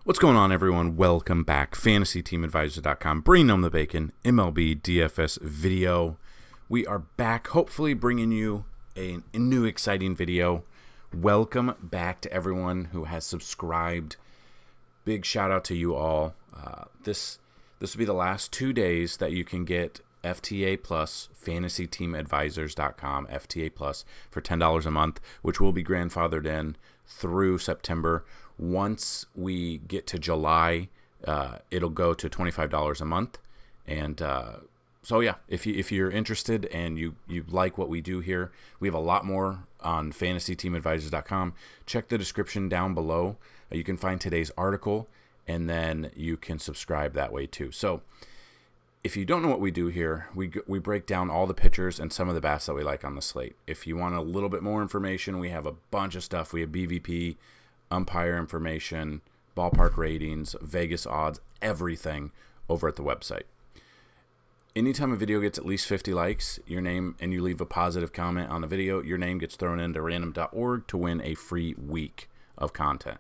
What's going on, everyone? Welcome back. FantasyTeamAdvisors.com, bringing home the bacon, MLB DFS video. We are back, hopefully bringing you a new exciting video. Welcome back to everyone who has subscribed. Big shout out to you all. This will be the last 2 days that you can get FTA Plus, FantasyTeamAdvisors.com, FTA Plus for $10 a month, which will be grandfathered in through September. Once we get to July, it'll go to $25 a month. And so yeah, if you're interested and you like what we do here, we have a lot more on FantasyTeamAdvisors.com. Check the description down below. You can find today's article, and then you can subscribe that way too. So if you don't know what we do here, we break down all the pitchers and some of the bats that we like on the slate. If you want a little bit more information, we have a bunch of stuff. We have BVP, umpire information, ballpark ratings, Vegas odds, everything over at the website. Anytime a video gets at least 50 likes, your name, and you leave a positive comment on the video, your name gets thrown into random.org to win a free week of content.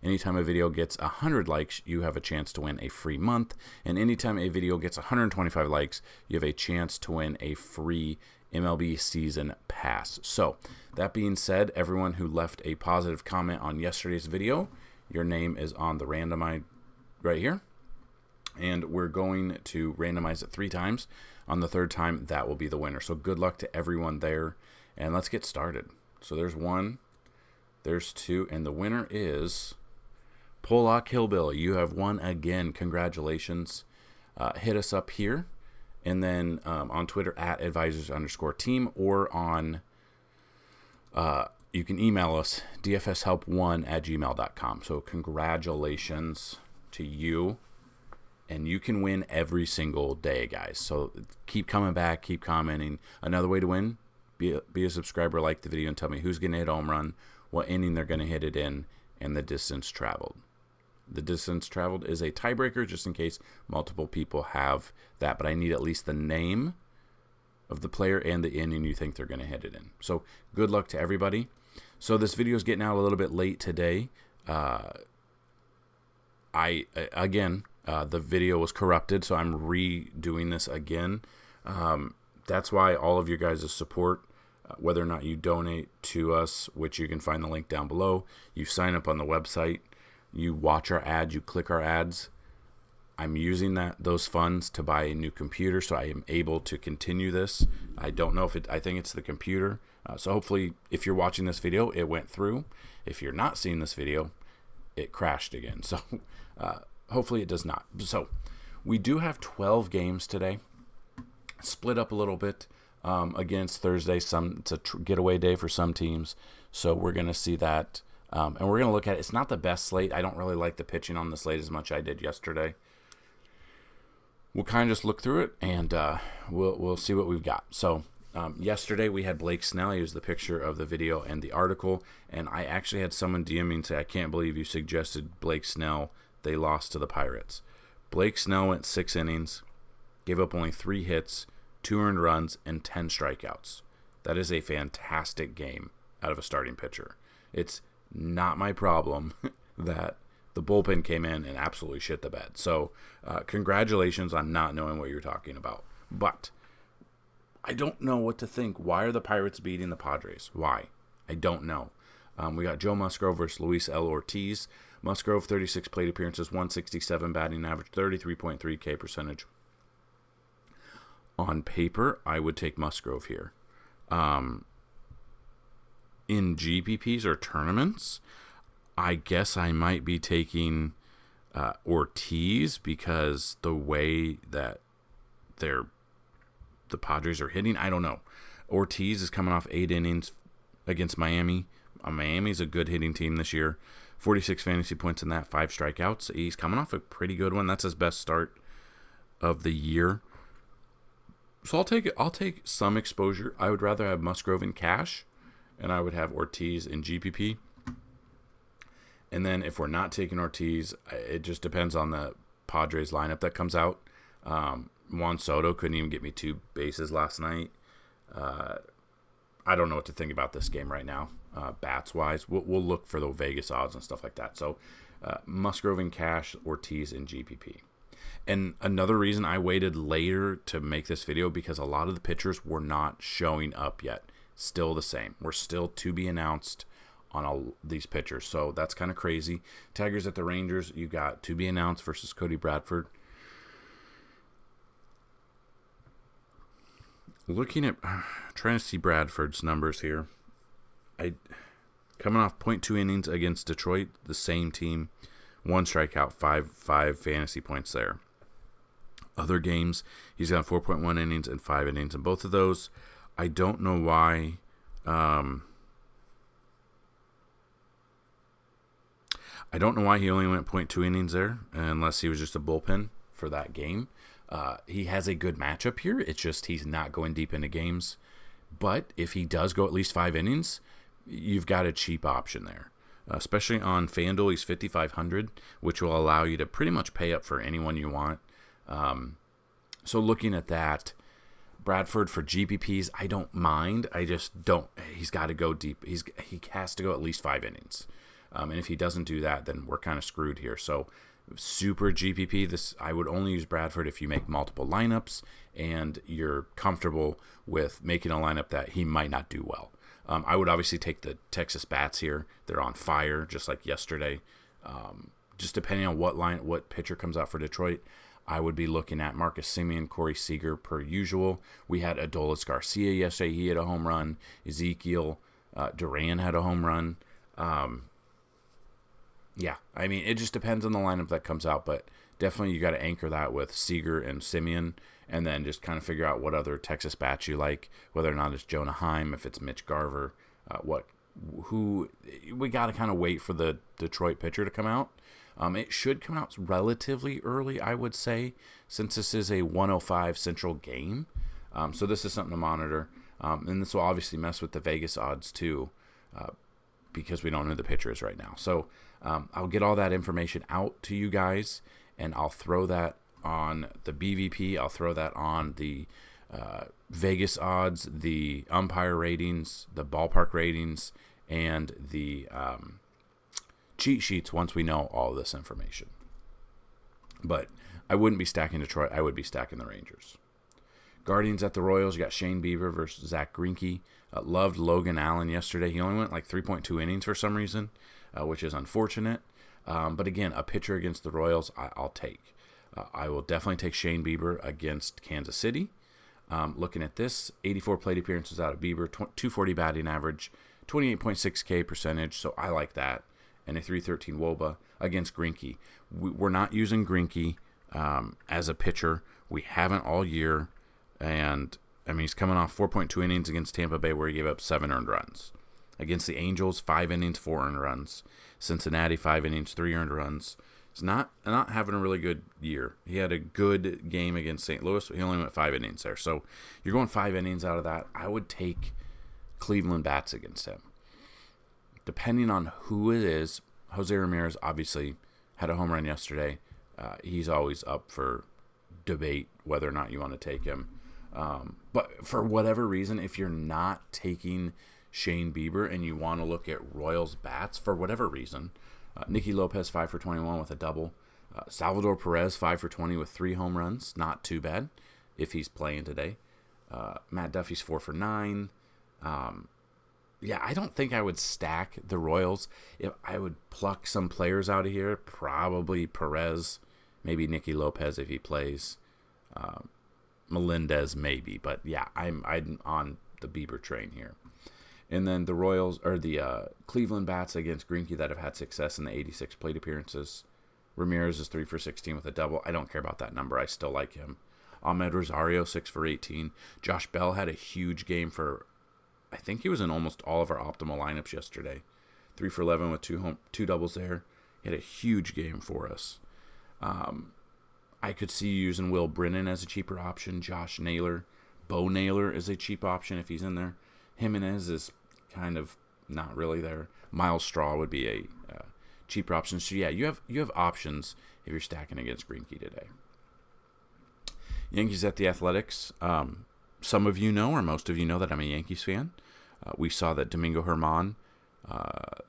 Anytime a video gets 100 likes, you have a chance to win a free month. And anytime a video gets 125 likes, you have a chance to win a free MLB season pass. So that being said, everyone who left a positive comment on yesterday's video, your name is on the randomize right here. And we're going to randomize it 3 times. On the 3rd time, that will be the winner. So good luck to everyone there. And let's get started. So there's 1, there's 2, and the winner is Pollock Hillbilly. You have won again. Congratulations. Hit us up here. And then on Twitter at advisors_team, or on you can email us dfshelp1@gmail.com. So congratulations to you, and you can win every single day, guys. So keep coming back, keep commenting. Another way to win: be a subscriber, like the video, and tell me who's going to hit a home run, what inning they're going to hit it in, and the distance traveled. The distance traveled is a tiebreaker, just in case multiple people have that. But I need at least the name of the player and the inning you think they're going to hit it in. So good luck to everybody. So this video is getting out a little bit late today. The video was corrupted, so I'm redoing this again. That's why all of your guys' support, whether or not you donate to us, which you can find the link down below, you sign up on the website, you watch our ads, you click our ads. I'm using those funds to buy a new computer, so I am able to continue this. I don't know I think it's the computer. So hopefully, if you're watching this video, it went through. If you're not seeing this video, it crashed again. So hopefully it does not. So we do have 12 games today, split up a little bit against Thursday. It's a getaway day for some teams, so we're going to see that. And we're going to look at it. It's not the best slate. I don't really like the pitching on the slate as much as I did yesterday. We'll kind of just look through it, and we'll see what we've got. So yesterday we had Blake Snell. He was the picture of the video and the article. And I actually had someone DM me and say, I can't believe you suggested Blake Snell. They lost to the Pirates. Blake Snell went 6 innings, gave up only 3 hits, 2 earned runs, and 10 strikeouts. That is a fantastic game out of a starting pitcher. It's not my problem that the bullpen came in and absolutely shit the bed. So congratulations on not knowing what you're talking about. But I don't know what to think. Why are the Pirates beating the Padres? Why? I don't know. We got Joe Musgrove versus Luis L. Ortiz. Musgrove, 36 plate appearances, 167 batting average, 33.3 K percentage. On paper, I would take Musgrove here. In GPPs or tournaments, I guess I might be taking Ortiz, because the way that the Padres are hitting, I don't know. Ortiz is coming off 8 innings against Miami. Miami's a good hitting team this year. 46 fantasy points in that, 5 strikeouts. He's coming off a pretty good one. That's his best start of the year. So I'll take some exposure. I would rather have Musgrove in cash, and I would have Ortiz in GPP. And then if we're not taking Ortiz, it just depends on the Padres lineup that comes out. Juan Soto couldn't even get me 2 bases last night. I don't know what to think about this game right now, bats-wise. We'll look for the Vegas odds and stuff like that. So Musgrove in cash, Ortiz in GPP. And another reason I waited later to make this video, because a lot of the pitchers were not showing up yet. Still the same. We're still to be announced on all these pitchers. So that's kind of crazy. Tigers at the Rangers, you got to be announced versus Cody Bradford. Looking at, trying to see Bradford's numbers here. Coming off 0.2 innings against Detroit, the same team, 1 strikeout, 5 fantasy points there. Other games, he's got 4.1 innings and 5 innings in both of those. I don't know why. I don't know why he only went 0.2 innings there, unless he was just a bullpen for that game. He has a good matchup here. It's just he's not going deep into games. But if he does go at least 5 innings, you've got a cheap option there. Especially on Fanduel, he's 5,500, which will allow you to pretty much pay up for anyone you want. So looking at that, Bradford for GPPs, I don't mind. I just don't. He's got to go deep. He has to go at least 5 innings. And if he doesn't do that, then we're kind of screwed here. So super GPP, I would only use Bradford if you make multiple lineups and you're comfortable with making a lineup that he might not do well. I would obviously take the Texas bats here. They're on fire, just like yesterday. Just depending on what pitcher comes out for Detroit, I would be looking at Marcus Semien, Corey Seager per usual. We had Adolis Garcia yesterday. He had a home run. Ezekiel Duran had a home run. Yeah, I mean, it just depends on the lineup that comes out, but definitely you got to anchor that with Seager and Semien, and then just kind of figure out what other Texas bats you like, whether or not it's Jonah Heim, if it's Mitch Garver, we got to kind of wait for the Detroit pitcher to come out. It should come out relatively early, I would say, since this is a 105 Central game. So this is something to monitor, and this will obviously mess with the Vegas odds too, because we don't know who the pitcher is right now. So I'll get all that information out to you guys, and I'll throw that on the BVP. I'll throw that on the Vegas odds, the umpire ratings, the ballpark ratings, and the cheat sheets once we know all this information. But I wouldn't be stacking Detroit. I would be stacking the Rangers. Guardians at the Royals, you got Shane Bieber versus Zach Greinke. Loved Logan Allen yesterday. He only went like 3.2 innings for some reason, which is unfortunate. But again, a pitcher against the Royals, I'll take. I will definitely take Shane Bieber against Kansas City. Looking at this, 84 plate appearances out of Bieber, 240 batting average, 28.6 K percentage, so I like that. And a 313 WOBA against Greinke. We're not using Greinke as a pitcher. We haven't all year. And, I mean, he's coming off 4.2 innings against Tampa Bay where he gave up 7 earned runs. Against the Angels, 5 innings, 4 earned runs. Cincinnati, 5 innings, 3 earned runs. He's not having a really good year. He had a good game against St. Louis, but he only went 5 innings there. So you're going 5 innings out of that. I would take Cleveland bats against him. Depending on who it is, Jose Ramirez obviously had a home run yesterday. He's always up for debate whether or not you want to take him. But for whatever reason, if you're not taking Shane Bieber and you want to look at Royals bats for whatever reason, Nicky Lopez 5 for 21 with a double. Salvador Perez 5 for 20 with 3 home runs. Not too bad if he's playing today. Matt Duffy's 4 for 9. Yeah, I don't think I would stack the Royals. If I would pluck some players out of here, probably Perez, maybe Nicky Lopez if he plays. Melendez maybe, but yeah, I'm on the Bieber train here. And then the Royals, or the Cleveland bats against Greinke that have had success in the 86 plate appearances. Ramirez is 3 for 16 with a double. I don't care about that number. I still like him. Ahmed Rosario, 6 for 18. Josh Bell had a huge game for, I think he was in almost all of our optimal lineups yesterday. 3 for 11 with two doubles there. He had a huge game for us. I could see you using Will Brennan as a cheaper option. Josh Naylor. Bo Naylor is a cheap option if he's in there. Jimenez is kind of not really there. Miles Straw would be a cheaper option. So yeah, you have options if you're stacking against Greinke today. Yankees at the Athletics. Some of you know, or most of you know, that I'm a Yankees fan. We saw that Domingo Germán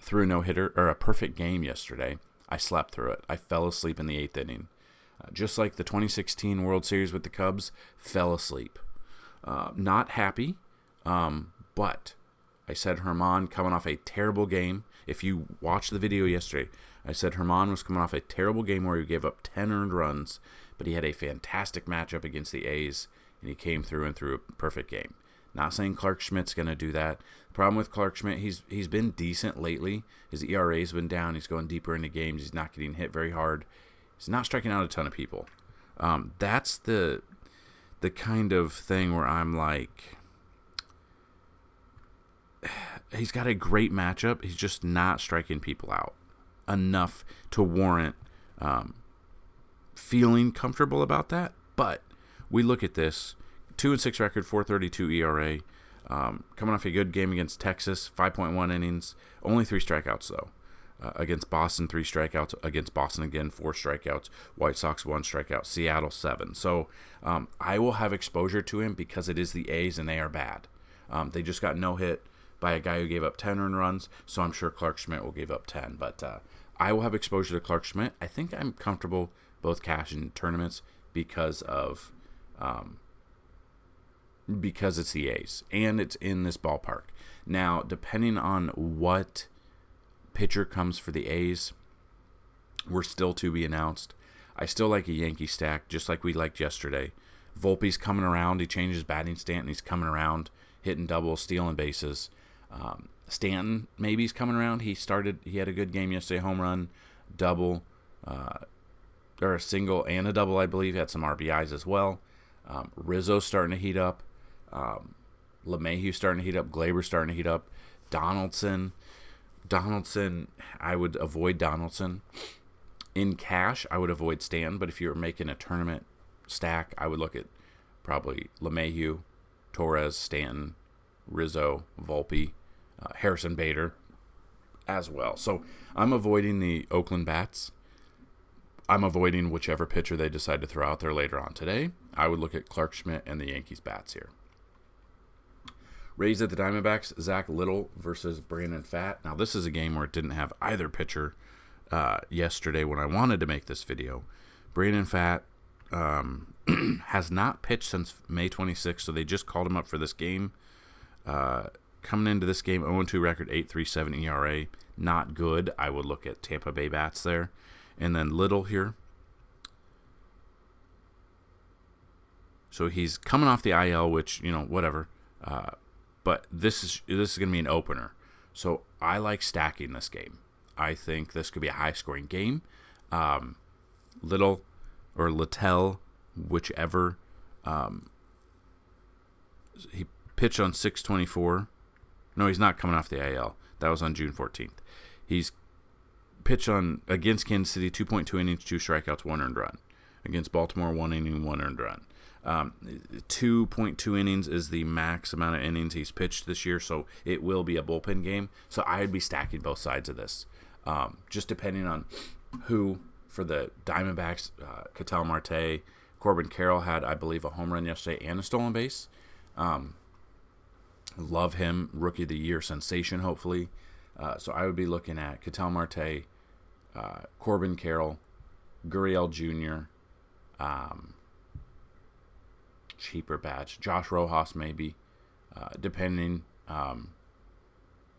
threw a no-hitter or a perfect game yesterday. I slept through it. I fell asleep in the 8th inning. Just like the 2016 World Series with the Cubs, fell asleep. Not happy, but I said Herman coming off a terrible game. If you watched the video yesterday, I said Herman was coming off a terrible game where he gave up 10 earned runs, but he had a fantastic matchup against the A's, and he came through and threw a perfect game. Not saying Clark Schmidt's going to do that. The problem with Clark Schmidt, he's been decent lately. His ERA's been down. He's going deeper into games. He's not getting hit very hard. He's not striking out a ton of people. That's the kind of thing where I'm like, he's got a great matchup. He's just not striking people out enough to warrant feeling comfortable about that. But we look at this 2-6 record, 4.32 ERA, coming off a good game against Texas, 5.1 innings, only 3 strikeouts though. Against Boston, 3 strikeouts. Against Boston again, 4 strikeouts. White Sox, 1 strikeout. Seattle, 7. So I will have exposure to him because it is the A's and they are bad. They just got no hit by a guy who gave up 10 earned runs, so I'm sure Clark Schmidt will give up 10. But I will have exposure to Clark Schmidt. I think I'm comfortable both cash and tournaments because it's the A's and it's in this ballpark. Now, depending on what pitcher comes for the A's, we're still to be announced. I still like a Yankee stack, just like we liked yesterday. Volpe's coming around. He changed his batting stance, and he's coming around, hitting doubles, stealing bases. Stanton, maybe he's coming around. He had a good game yesterday, home run, double, or a single and a double, I believe. He had some RBIs as well. Rizzo's starting to heat up. LeMahieu's starting to heat up. Glaber's starting to heat up. Donaldson, I would avoid Donaldson. In cash, I would avoid Stanton, but if you're making a tournament stack, I would look at probably LeMahieu, Torres, Stanton, Rizzo, Volpe, Harrison Bader as well. So I'm avoiding the Oakland bats. I'm avoiding whichever pitcher they decide to throw out there later on today. I would look at Clark Schmidt and the Yankees bats here. Rays at the Diamondbacks, Zach Little versus Brandon Pfaadt. Now, this is a game where it didn't have either pitcher yesterday when I wanted to make this video. Brandon Pfaadt has not pitched since May 26th, so they just called him up for this game. Coming into this game, 0-2 record, 8.37 ERA. Not good. I would look at Tampa Bay bats there. And then Little here. So he's coming off the IL, which, whatever. But this is going to be an opener. So I like stacking this game. I think this could be a high-scoring game. Little or Littell, whichever. He pitched on 6/24. No, he's not coming off the IL. That was on June 14th. He's pitched on against Kansas City, 2.2 innings, 2 strikeouts, 1 earned run. Against Baltimore, 1 inning, 1 earned run. 2.2 innings is the max amount of innings he's pitched this year, so it will be a bullpen game. So I'd be stacking both sides of this. Just depending on who for the Diamondbacks, Ketel Marte, Corbin Carroll had, I believe, a home run yesterday and a stolen base. Love him, Rookie of the Year sensation, hopefully. So I would be looking at Ketel Marte, Corbin Carroll, Gurriel Jr., cheaper batch, Josh Rojas maybe, depending, Evan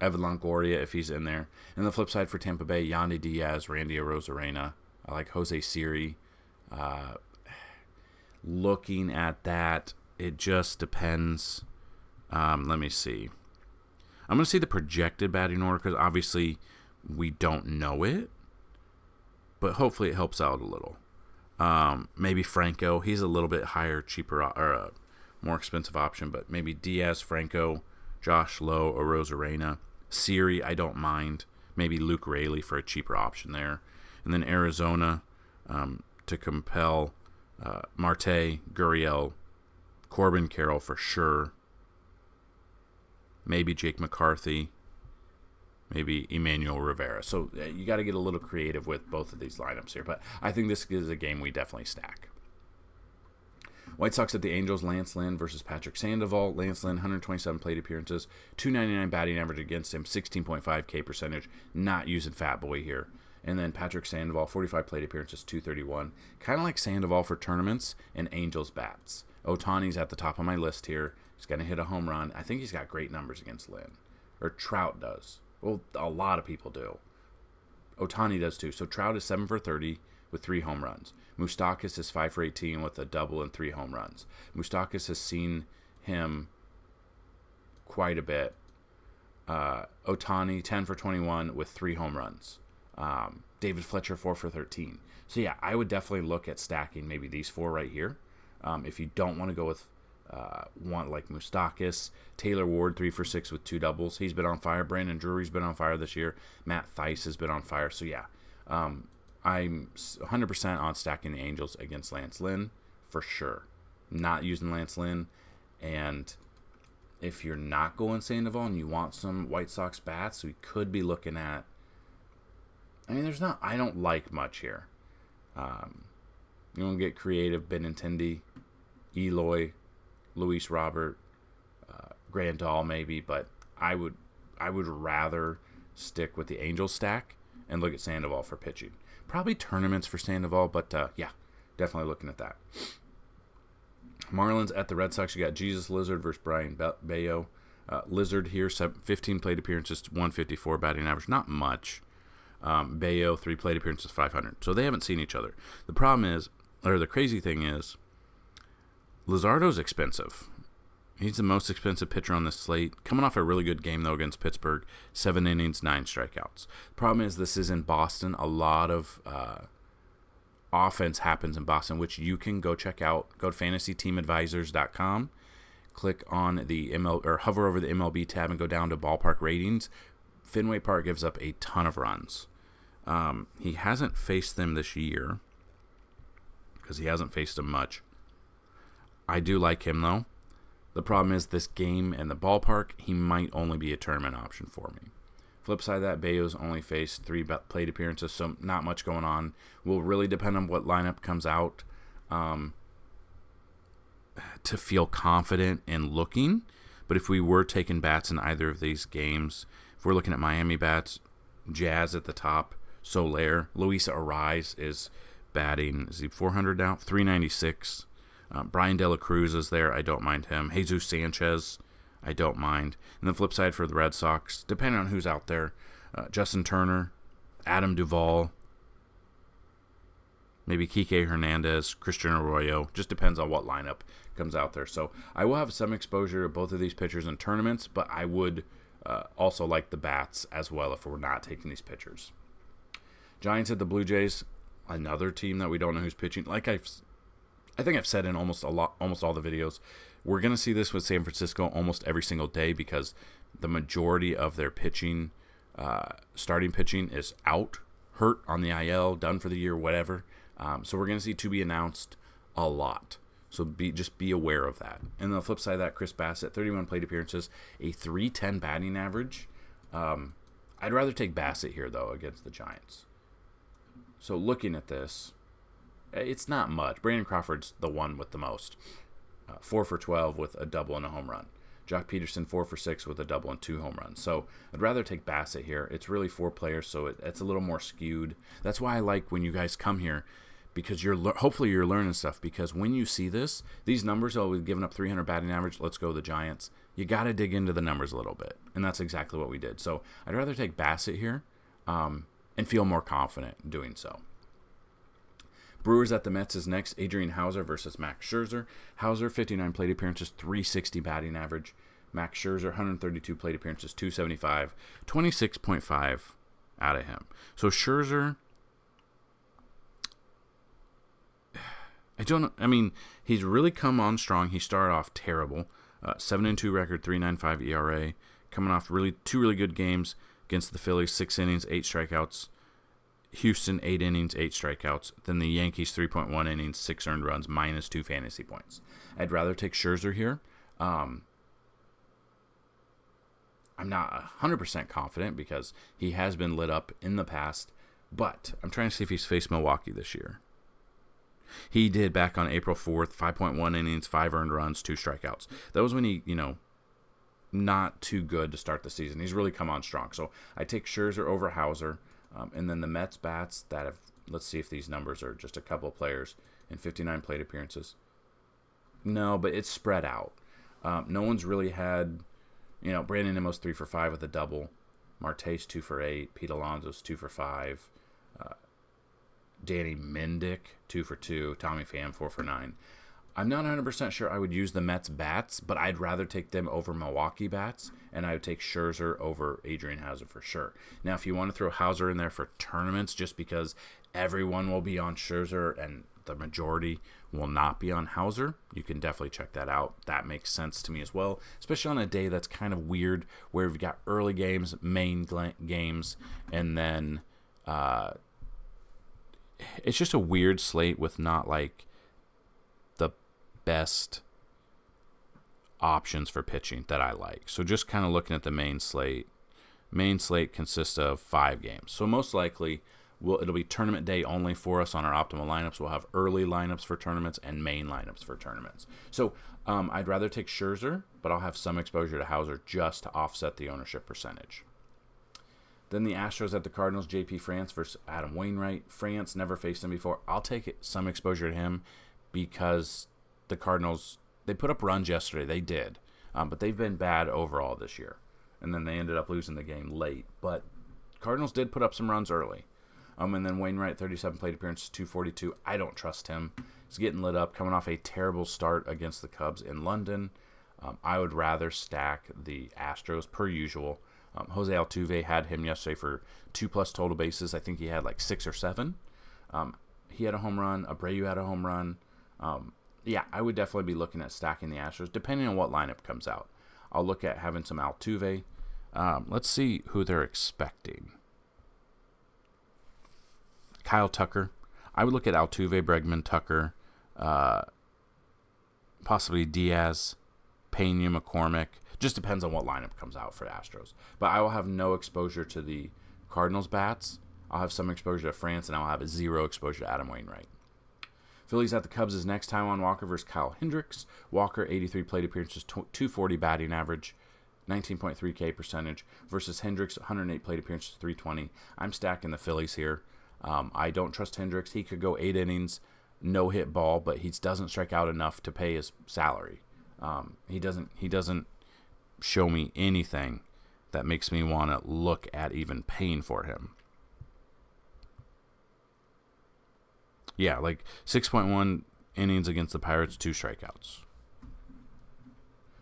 Longoria if he's in there. And the flip side for Tampa Bay, Yandy Diaz, Randy Arozarena. I like Jose Siri. Looking at that, it just depends. Let me see. I'm going to see the projected batting order because obviously we don't know it, but hopefully it helps out a little. Maybe Franco. He's a little bit higher, cheaper, or a more expensive option, but maybe Diaz, Franco, Josh Lowe, Arozarena. Siri, I don't mind. Maybe Luke Raley for a cheaper option there. And then Arizona to compel Marte, Gurriel, Corbin Carroll for sure. Maybe Jake McCarthy. Maybe Emmanuel Rivera. So you got to get a little creative with both of these lineups here. But I think this is a game we definitely stack. White Sox at the Angels, Lance Lynn versus Patrick Sandoval. Lance Lynn, 127 plate appearances, 299 batting average against him, 16.5 K percentage. Not using Fat Boy here. And then Patrick Sandoval, 45 plate appearances, 231. Kind of like Sandoval for tournaments and Angels bats. Ohtani's at the top of my list here. He's going to hit a home run. I think he's got great numbers against Lynn. Or Trout does. Well, a lot of people do. Ohtani does too. So Trout is 7 for 30 with 3 home runs. Moustakas is 5 for 18 with a double and 3 home runs. Moustakas has seen him quite a bit. Ohtani, 10 for 21 with 3 home runs. David Fletcher, 4 for 13. So yeah, I would definitely look at stacking maybe these 4 right here. If you don't want to go with one like Moustakas, Taylor Ward, 3 for 6 with 2 doubles. He's been on fire. Brandon Drury's been on fire this year. Matt Thaiss has been on fire. So yeah, I'm 100% on stacking the Angels against Lance Lynn for sure. Not using Lance Lynn. And if you're not going Sandoval and you want some White Sox bats, we could be looking at, I don't like much here. You want to get creative, Benintendi, Eloy, Luis Robert, Grandal maybe, but I would rather stick with the Angels stack and look at Sandoval for pitching. Probably tournaments for Sandoval, but yeah, definitely looking at that. Marlins at the Red Sox. You got Jesus Lizard versus Brian Bayo. Lizard here, 15 plate appearances, 154 batting average. Not much. Bayo, 3 plate appearances, 500. So they haven't seen each other. The problem is, or the crazy thing is, Lizardo's expensive. He's the most expensive pitcher on this slate. Coming off a really good game, though, against Pittsburgh. 7 innings, 9 strikeouts. Problem is, this is in Boston. A lot of offense happens in Boston, which you can go check out. Go to FantasyTeamAdvisors.com. Click on the or hover over the MLB tab and go down to ballpark ratings. Fenway Park gives up a ton of runs. He hasn't faced them this year because he hasn't faced them much. I do like him, though. The problem is this game and the ballpark, he might only be a tournament option for me. Flip side of that, Bayo's only faced 3 plate appearances, so not much going on. Will really depend on what lineup comes out to feel confident in looking. But if we were taking bats in either of these games, if we're looking at Miami bats, Jazz at the top, Soler, Luis Ariz is batting, is he 400 now? 396. Brian De La Cruz is there. I don't mind him. Jesus Sanchez, I don't mind. And the flip side for the Red Sox, depending on who's out there, Justin Turner, Adam Duvall, maybe Kike Hernandez, Christian Arroyo. Just depends on what lineup comes out there. So I will have some exposure to both of these pitchers in tournaments, but I would also like the bats as well if we're not taking these pitchers. Giants at the Blue Jays, another team that we don't know who's pitching. Like I think I've said in almost all the videos, we're going to see this with San Francisco almost every single day because the majority of their pitching, starting pitching, is out, hurt on the IL, done for the year, whatever. So we're going to see to be announced a lot. So just be aware of that. And on the flip side of that, Chris Bassett, 31 plate appearances, a 310 batting average. I'd rather take Bassett here, though, against the Giants. So looking at this, it's not much. Brandon Crawford's the one with the most. 4 for 12 with a double and a home run. Jock Peterson, 4 for 6 with a double and 2 home runs. So I'd rather take Bassett here. It's really 4 players, so it's a little more skewed. That's why I like when you guys come here, because hopefully you're learning stuff. Because when you see these numbers, we've given up 300 batting average. Let's go the Giants. You got to dig into the numbers a little bit, and that's exactly what we did. So I'd rather take Bassett here and feel more confident doing so. Brewers at the Mets is next. Adrian Hauser versus Max Scherzer. Hauser, 59 plate appearances, 360 batting average. Max Scherzer, 132 plate appearances, 275, 26.5 out of him. So Scherzer, he's really come on strong. He started off terrible. 7-2 record, 3.95 ERA. Coming off two really good games against the Phillies, 6 innings, 8 strikeouts. Houston, 8 innings, 8 strikeouts. Then the Yankees, 3.1 innings, 6 earned runs, -2 fantasy points. I'd rather take Scherzer here. I'm not 100% confident because he has been lit up in the past, but I'm trying to see if he's faced Milwaukee this year. He did back on April 4th, 5.1 innings, 5 earned runs, 2 strikeouts. That was when he, not too good to start the season. He's really come on strong. So I take Scherzer over Hauser. And then the Mets bats that have, let's see if these numbers are just a couple of players in 59 plate appearances. No, but it's spread out. No one's really had, Brandon Nimmo's 3 for 5 with a double. Marte's 2 for 8. Pete Alonso's 2 for 5. Danny Mendick 2 for 2. Tommy Pham 4 for 9. I'm not 100% sure I would use the Mets bats, but I'd rather take them over Milwaukee bats, and I would take Scherzer over Adrian Hauser for sure. Now, if you want to throw Hauser in there for tournaments, just because everyone will be on Scherzer and the majority will not be on Hauser, you can definitely check that out. That makes sense to me as well, especially on a day that's kind of weird, where we've got early games, main games, and then it's just a weird slate with not like the best options for pitching that I like. So just kind of looking at the main slate. Main slate consists of 5 games. So most likely it'll be tournament day only for us on our optimal lineups. We'll have early lineups for tournaments and main lineups for tournaments. So I'd rather take Scherzer, but I'll have some exposure to Hauser just to offset the ownership percentage. Then the Astros at the Cardinals, JP France versus Adam Wainwright. France, never faced him before. I'll take some exposure to him because the Cardinals, they put up runs yesterday. They did. But they've been bad overall this year. And then they ended up losing the game late. But Cardinals did put up some runs early. And then Wainwright, 37 plate appearances, 242. I don't trust him. He's getting lit up, coming off a terrible start against the Cubs in London. I would rather stack the Astros per usual. Jose Altuve had him yesterday for 2+ total bases. I think he had like 6 or 7. He had a home run. Abreu had a home run. Yeah, I would definitely be looking at stacking the Astros, depending on what lineup comes out. I'll look at having some Altuve. Let's see who they're expecting. Kyle Tucker. I would look at Altuve, Bregman, Tucker, possibly Diaz, Pena, McCormick. Just depends on what lineup comes out for Astros. But I will have no exposure to the Cardinals bats. I'll have some exposure to France, and I'll have 0 exposure to Adam Wainwright. Phillies at the Cubs is next. Taijuan Walker versus Kyle Hendricks. Walker, 83 plate appearances, 240 batting average, 19.3 K percentage, versus Hendricks, 108 plate appearances, 320. I'm stacking the Phillies here. I don't trust Hendricks. He could go 8 innings, no hit ball, but he doesn't strike out enough to pay his salary. He doesn't show me anything that makes me want to look at even paying for him. Yeah, like 6.1 innings against the Pirates, 2 strikeouts.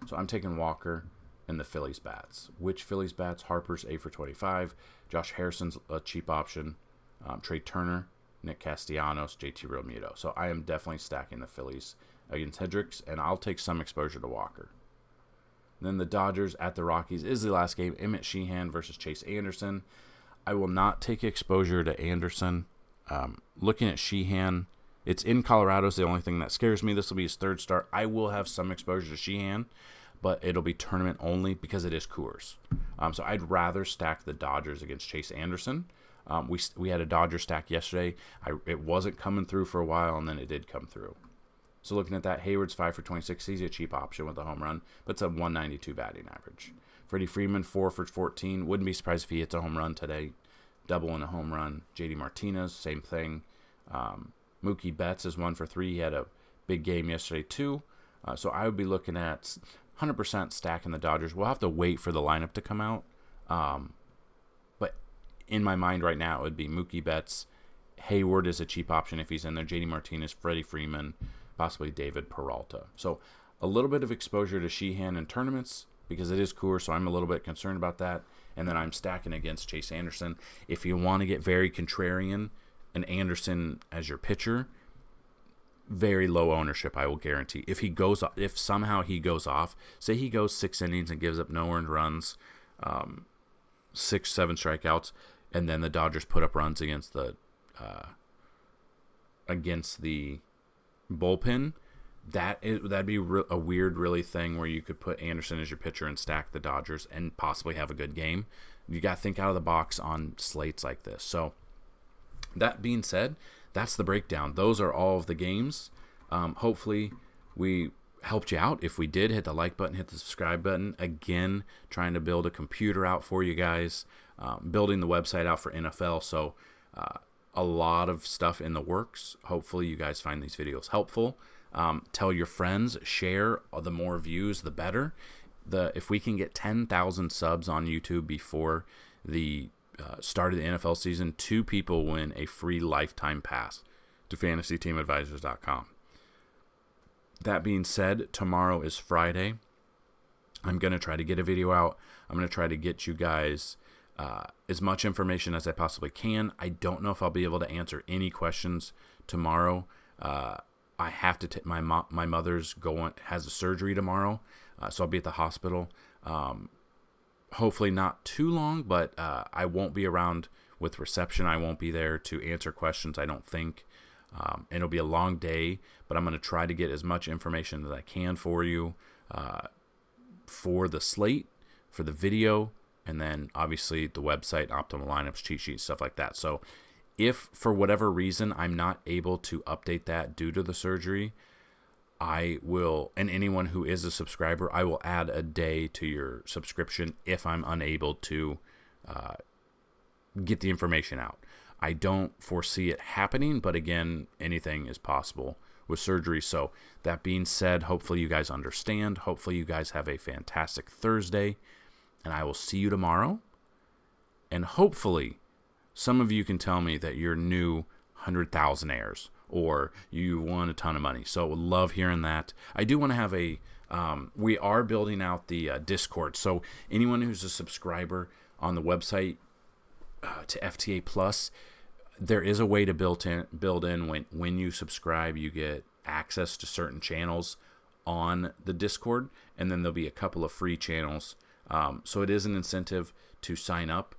So I'm taking Walker and the Phillies bats. Which Phillies bats? Harper's 8 for 25. Josh Harrison's a cheap option. Trey Turner, Nick Castellanos, JT Realmuto. So I am definitely stacking the Phillies against Hendricks, and I'll take some exposure to Walker. Then the Dodgers at the Rockies is the last game. Emmett Sheehan versus Chase Anderson. I will not take exposure to Anderson. Looking at Sheehan, it's in Colorado is the only thing that scares me. This will be his 3rd start. I will have some exposure to Sheehan, but it'll be tournament only because it is Coors. So I'd rather stack the Dodgers against Chase Anderson. We had a Dodger stack yesterday. It wasn't coming through for a while, and then it did come through. So looking at that, Hayward's 5 for 26. He's a cheap option with a home run, but it's a 192 batting average. Freddie Freeman, 4 for 14. Wouldn't be surprised if he hits a home run today. Double and a home run. JD Martinez, same thing. Mookie Betts is 1 for 3. He had a big game yesterday too. So I would be looking at 100% stacking the Dodgers. We'll have to wait for the lineup to come out. But in my mind right now, it would be Mookie Betts. Hayward is a cheap option if he's in there. JD Martinez, Freddie Freeman, possibly David Peralta. So a little bit of exposure to Sheehan in tournaments because it is Coors, so I'm a little bit concerned about that. And then I'm stacking against Chase Anderson. If you want to get very contrarian, an Anderson as your pitcher, very low ownership, I will guarantee. If somehow he goes off, say he goes 6 innings and gives up no earned runs, 6, 7 strikeouts, and then the Dodgers put up runs against the bullpen, that'd be a weird really thing where you could put Anderson as your pitcher and stack the Dodgers and possibly have a good game. You got to think out of the box on slates like this. So that being said, that's the breakdown. Those are all of the games. Hopefully we helped you out. If we did, hit the like button, hit the subscribe button. Again, trying to build a computer out for you guys, building the website out for NFL. So a lot of stuff in the works. Hopefully you guys find these videos helpful. Tell your friends, share. The more views, the better. If we can get 10,000 subs on YouTube before the start of the NFL season, 2 people win a free lifetime pass to FantasyTeamAdvisors.com. That being said, tomorrow is Friday. I'm going to try to get a video out. I'm going to try to get you guys as much information as I possibly can. I don't know if I'll be able to answer any questions tomorrow. I have to take my mother's has a surgery tomorrow, so I'll be at the hospital. Hopefully not too long, but I won't be around with reception. I won't be there to answer questions, I don't think. It'll be a long day, but I'm going to try to get as much information as I can for you for the slate, for the video, and then obviously the website, optimal lineups, cheat sheets, stuff like that. So if for whatever reason I'm not able to update that due to the surgery, I will, and anyone who is a subscriber, I will add a day to your subscription if I'm unable to get the information out. I don't foresee it happening, but again, anything is possible with surgery. So that being said, hopefully you guys understand. Hopefully you guys have a fantastic Thursday, and I will see you tomorrow. And hopefully some of you can tell me that you're new 100,000aires or you won a ton of money. So I would love hearing that. I do want to have we are building out the Discord. So anyone who's a subscriber on the website to FTA Plus, there is a way to build in when you subscribe, you get access to certain channels on the Discord, and then there'll be a couple of free channels. So it is an incentive to sign up.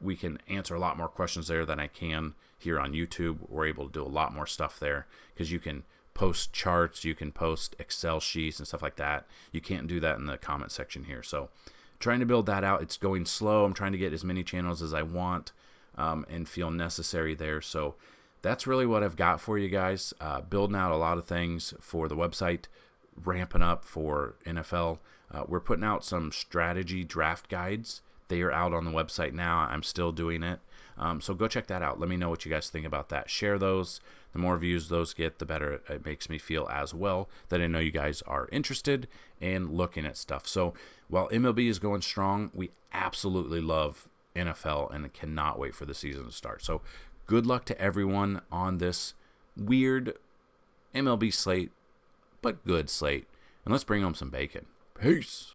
We can answer a lot more questions there than I can here on YouTube. We're able to do a lot more stuff there because you can post charts, you can post Excel sheets and stuff like that. You can't do that in the comment section here. So trying to build that out. It's going slow. I'm trying to get as many channels as I want and feel necessary there. So that's really what I've got for you guys. Building out a lot of things for the website, ramping up for NFL. We're putting out some strategy draft guides. They are out on the website now. I'm still doing it. So go check that out. Let me know what you guys think about that. Share those. The more views those get, the better it makes me feel as well, that I know you guys are interested and looking at stuff. So while MLB is going strong, we absolutely love NFL and cannot wait for the season to start. So good luck to everyone on this weird MLB slate, but good slate. And let's bring home some bacon. Peace.